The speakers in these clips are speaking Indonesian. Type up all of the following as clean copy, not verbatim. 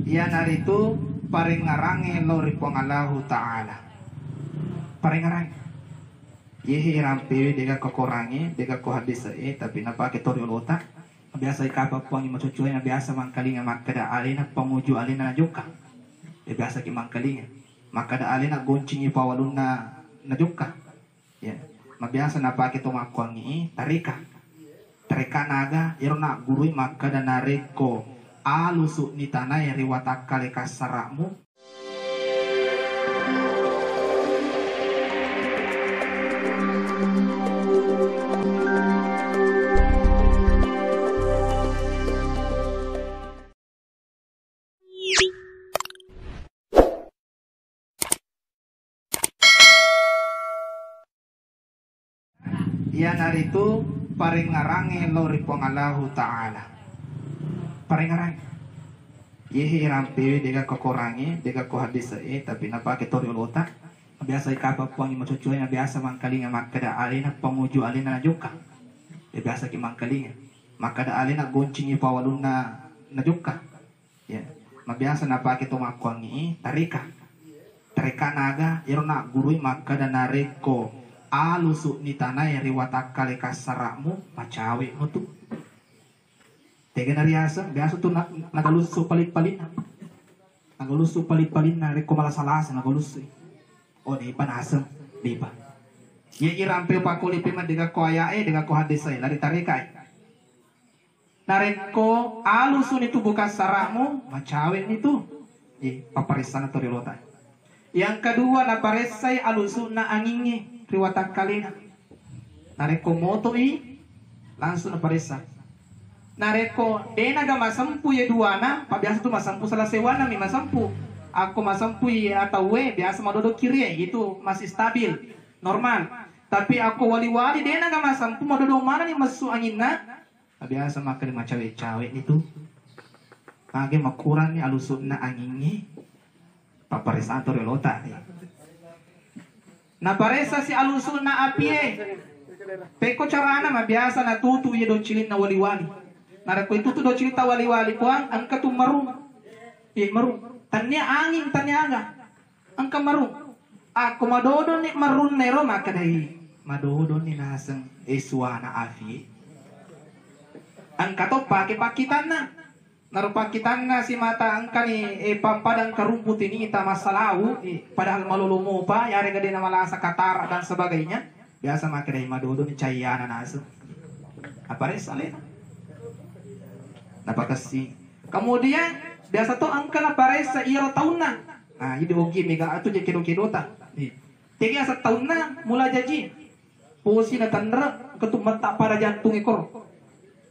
Yan aritu paringarange lori pangalahu ta'ala. Paringarange. Yehi rampe dega kokorange, dega ko hadis tapi napake tori ulota. Biasa ikapa puangi macucuay na biasa mangkalinga makada alina pamuju alina na joka. Biasa ki mangkalinga. Makada alina goncing ipawalun na joka. Ya. Mabiasa napake to makuangi tarika. Tarika naga irona gurui makada nareko alusu ni tanah riwatakale kasaramu. Yan aritu paringarange lori pangalahu ta'ala. Paringarange. Yehi rampe dega kokorange, dega ko hadis tapi napake tori ulota. Biasa ikapa puangi macucuay na biasa mangkalinga makada alina pamuju alina na joka. Biasa ki mangkalinga. Makada alina goncing ipawalun na joka. Ya. Mabiasa napake to makuangi tarika. Tarika naga irona gurui makada nareko alusu ni tanah riwatakale kasaramu macawe mutu. Tega nariasa biasa tuh nagalusu palit-palit. Nagalusu palit-palit na reko malasalasa nagalusu. Oh di panasem di pa. Ye irampe pakuli pima dega ko ayae dega ko hadisai lari tarikai. Nareko alusu ni tubuh kasaramu macawe itu. Ye paparisana to rilota. Yang kedua na paresai alusu na angingi riwatak kalina. Nareko moto langsung na paresa. Nareko dena ga masampu ye duana, pabiasa tu masampu salah sewana mi masampu. Aku masampu ye atau we biasa madodo kiri itu masih stabil, normal. Tapi aku wali-wali dena ga masampu madodo mana ni masuk anginna. Biasa makan macawe-cawe itu. Kage makuran ni alusun na angingi. Paparesa to relota. Na paresa si alusun na apie. Peko carana mabiasa na tutu ye do cilin na wali-wali. Nareko itu tu do cilin ta wali-wali kuang angka tu marung. Marung. Tanya angin tanya aga. Angka marung. Ako madodo ni marun nero makadai. Madodo ni nasang eswana afi. Angka to pake-pakitan na. Narupakitan na si mata angka ni pampadang karumput ini ita masalahu padahal malulumo pa yari gede na malasa katara dan sebagainya biasa makirai madodo ni cayana naso apa res alena napakasi kemudian biasa to angka na pares sa iro tahun na ini ogi mega atu je kedo-kedota tiga sa tahun na mula jaji posi na tandra ketum mata pada jantung ekor.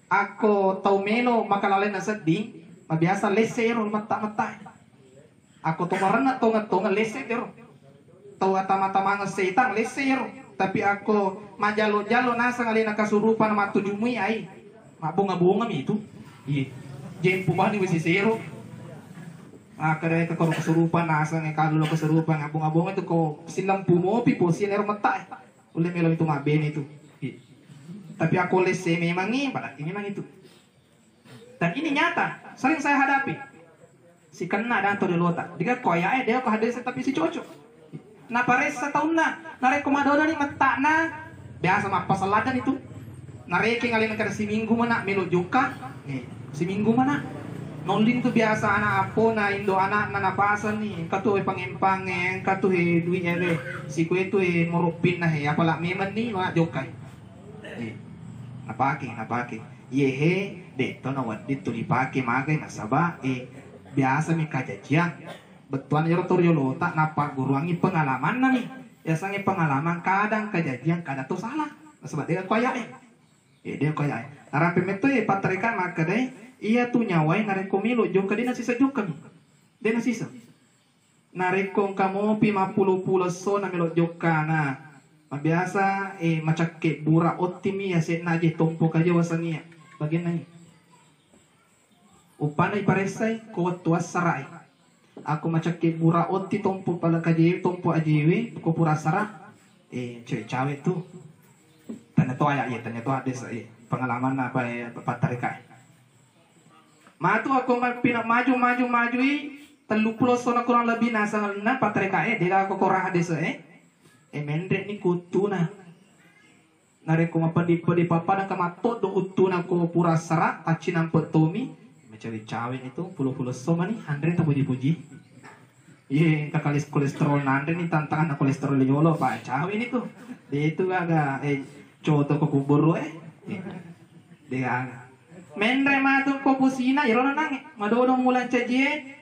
Ako tau melo makalalen na sedih, mabiasa lesero mata-mata. Ako tumarana tonga lesero. Tau atama-tama nga setan lesero. Tapi ako majalo-jalo nasa ngalina kasurupan na matujumui ay. Mabunga-bunga mi itu. Jempo ba ni wisisero. Kada ka kasurupan nasa nga kalulo kasurupan nga bunga-bunga itu ko silang pumopi po sinero mata. Uli melo itu maben itu. Tapi aku lese memang berarti memang itu. Dan ini nyata, sering saya hadapi. Si kena dan to delota. Diga koya dia ko hadis tapi si cocok. Na paresa taun na, nareko madodo ni mata na. Biasa mah pasaladan itu. Nareke ngalin kada si minggu mana melo juga. Si minggu mana. Nolin tu biasa anak apo na indo anak na napasan ni. Katu pangempang katu duit ere. Si kue tu morupin na apala meman ni wa jokai. Napake yehe deto na wadit tulipake magay nasaba biasa mi kajajian betuan yoro toriolota napa guruangi pengalaman nami biasanya pengalaman kadang kejadian kadang tuh salah nasaba dia kaya dia kaya narapi meto patrika makadai iya tu nyawai nareko milo joka dia nasisa joka mi dia nasisa nareko kamu pima puluh so na milo joka na biasa macake bura otimi ya se naje tompo kaja wasania bagian nai upanay paresay ko tuas sarai ako macake bura oti tompo pala kaje tompo ajewe ko pura sara cawe tu tanya to aya tanya to ada pengalaman apa patarika Matu aku maju telupulo sona kurang lebih nasa na patreka dia aku korang ada mendrek ni kutuna nare ko mapadi papa na kamato do utuna ko pura sara tacinam petomi mencari cawe itu pulo soma ni andre tak puji ye kakalis kolesterol nandre ni tantangan kolesterol yolo pak cawe ni tuh dia itu agak coto ko kubur dia mendre matu ko pusina yero nang madodong mulan caje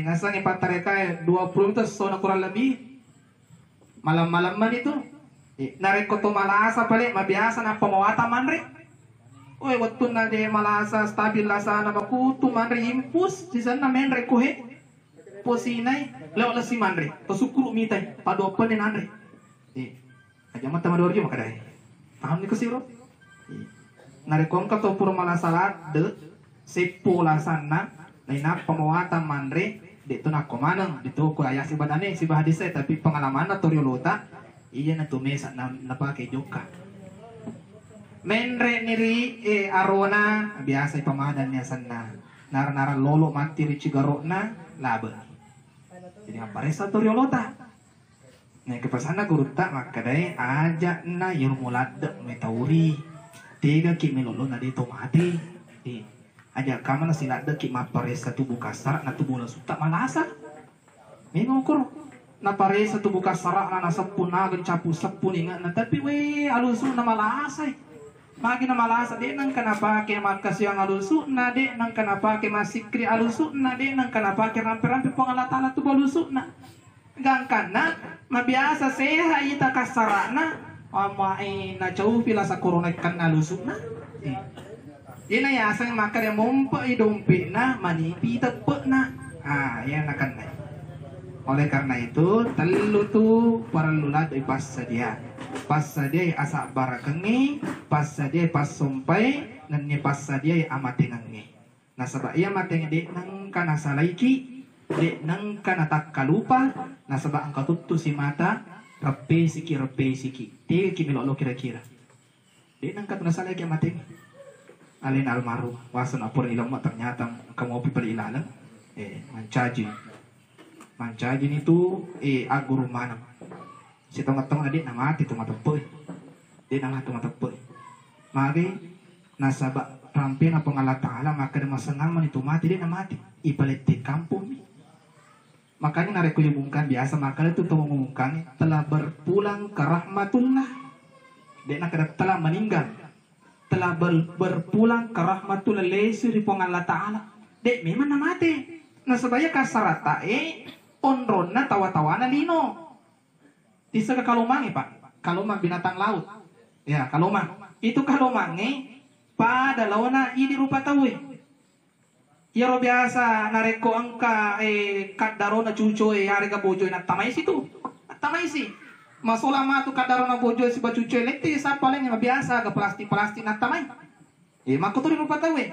nasang ipatareka 20 itu sona kurang lebih malam-malam man itu nareko to malasa pale mabiasa na pamawata manre oy watun na de malasa stabil lasa na bakutu manre impus di sana menre ko he posinay lewala si manre to sukuru mitay padopan ni nanre aja mata madorjo makadai paham ni ko siro nareko ka to puro malasa de sepo lasana na pamawata manre dito na kumanang dito ko ayah si badane si bahadise tapi pengalaman na toriolota iya na tumesa na napake joka menre niri arona biasa ipamadan niya sana nara lolo mati ri cigaro na laba jadi apa resa toriolota na kepasana guruta makadai aja na yurmulad metauri tiga ki melolo na dito mati aja kama na sila deki mapares sa tubuh kasar na tubuh na suta malasa mingo ko na pares sa tubuh kasar na nasapun na gencapu sapun inga na tapi we alusu na malasa magi na malasa de nang kanapa ke makasyo ang alusu na de nang kanapa ke masikri alusu na de nang kanapa ke rampe-rampe pangalatala tubuh alusu na gangkan na mabiasa seha ita kasarana amai na jauh pila sa corona kan alusu na Yan ay asang makanya mompa idompi na manipi tepe na. Yan akan na. Oleh karena itu telu tu para lulad ay pas sadia asa barakengi pas sadia pas sompai nan ni pas sadia ay amatingangi. Nasaba iya mateng de nang kana salaiki de nang kana takkalupa nasaba ang katutto si mata repe siki te kimilolo kira-kira. De nang katuna salaiki amating alin almarhum wasan apur ilang mo ternyata kamu pipali ilalang mancaji itu aguru manam si tong-tong adik na mati tumatapoy di na tumatapoy magi nasaba rampi na pangalatala maka na masangaman itu mati di na mati ipalit di kampung makanya narekulibungkan biasa maka itu mengumumkan telah berpulang ke rahmatullah di na telah meninggal telah berpulang ke rahmatul lesi di Allah Ta'ala dek memang na mati na sabaya kasarata onrona tawa-tawana lino isa ka kalumang pak kalumang binatang laut ya kalumang itu kalumang pada lawana ini rupa tawi yaro biasa nareko angka kadaro na cuco harga bojo na tamay situ tamay si masola matu kadaro na bojo si bacuco lekti sa paling yang biasa ke plastik na tamay makotori rupa tawi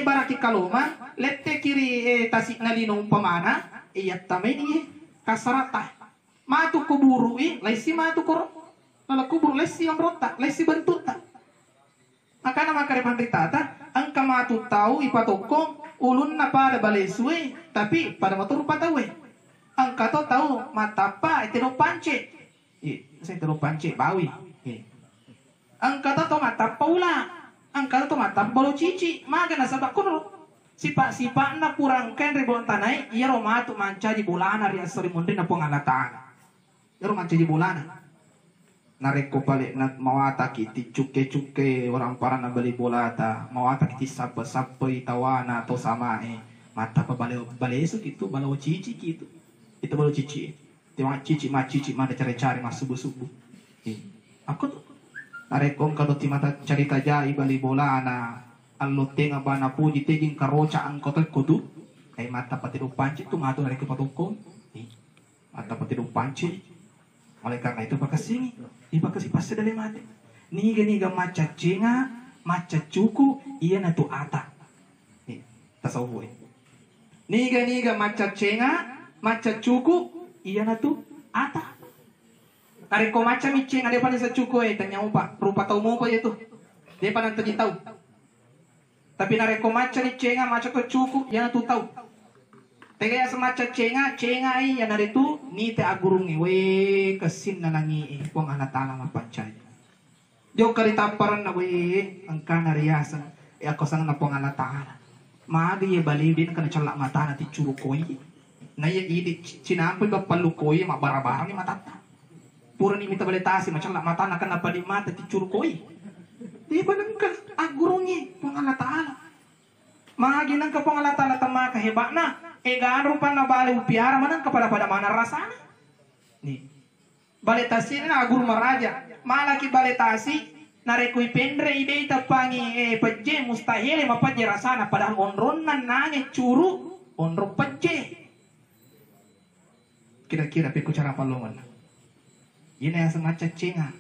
baraki kalumang lette kiri tasik na linong pamana iyat tamay ni kasarata matu kuburu laisi matu koro nala kuburu laisi ang rota laisi bentuk ta maka nama kare pandritata ang kamatu tahu ipatoko ulun na pada balesue tapi pada matu rupa tawe ang kato tahu matapa itero panche saya itero panche bawi ang kato to matapa ula ang kato to matapa balo cici maga na sabak kuno sipa na kurang kan ribon tanai iya romatu mancaji bulana ria sori mundi na pangalataan yaro mancaji bulana nareko pale na mawata kiti cuke orang para na bali bolata mawata kiti sapa itawana to sama mata pa bale eso gitu balo cici gitu itu balo cici tiwa cici mana cari mas subuh aku tuh nareko kalau timata cari tajai bali bolana allo tenga bana puji teging karoca ang kotot kudu mata patiru panci tu matu nareko patokon mata patiru panci oleh karena itu pakasini ipakasi pasti dari mati niga maca cenga maca cuku iya na tu ata tasawuf niga maca cenga maca cuku iya na tu ata kare ko maca miceng ada pada sa cuku tanya upa rupa tau mo pa itu dia panang tadi tahu Tapi nareko maca ni cenga maca to cukup yang tu tahu. Tegaya semaca cenga ai yang dari tu ni te agurungi we kesin na nangi wong ana tala mapancay. Jo kari taparan na we angka nariasa ako sang na pong ana tala. Maagi ye balidin kana chalak mata na ti curukoi. Na ye idi cinampoy ka palukoi mabarabarang ni matata. Pura ni mita baletasi machalak mata na kana palimata ti curukoi. Di ba nangka agurungi pong ana tala. Maagi nang ka pong ana tala tama kaheba na. Egaan rupan na bali upiara manang kepada mana rasana. Nih. Baletasi na agur maraja. Malaki baletasi narekui pendre ide tapangi peje mustahil mapaje rasana padahal onron nan nange curu onro peje. Kira-kira peku cara palongan. Ini yang semacam cenga.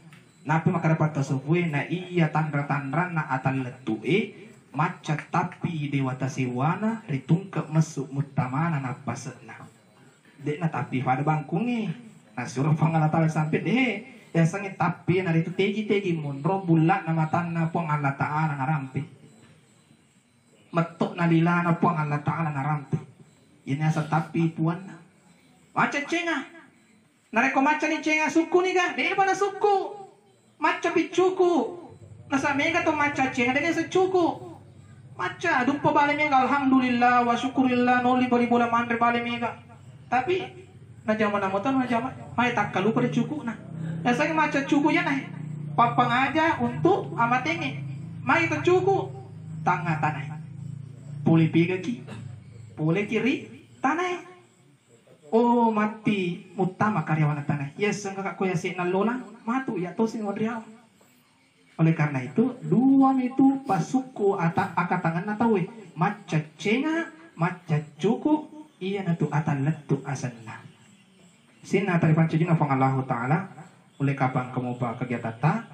Napi makadapat tasubwe na iya tandra-tandra na atal letue maca tapi dewata siwana ritungke mesuk mutamana na pasena dek na tapi pada bangkungi na suruh pangalatal sampai deh ya sangi tapi na itu tegi munro bulat na matan na puang Allah Ta'ala na rampi metuk na lila na puang Allah Ta'ala na rampi ini asa tapi puan na maca cenga nareko maca ni cenga suku ni kan dek pada suku maca bicuku nasa mega to maca cenga dek secuku maca dumpa bale mega alhamdulillah wa syukurillah noli bali bola mandre bale mega tapi na jaman na motor na jaman mai tak kalu pada cuku na saya maca cuku ya nah papang aja untuk amatenge mai to cuku tangga tanah puli piga ki puli kiri tanah oh mati utama karyawan tanah yes enggak ko ya si nalola matu ya to sin wadriaw. Oleh karena itu, dua itu pasuku akatangan natawe maca cenga, maca cuku, iya natu atan letu asanna. Sina tari pancujina fang Allah Ta'ala, oleh kapan kamu kegiatan ta,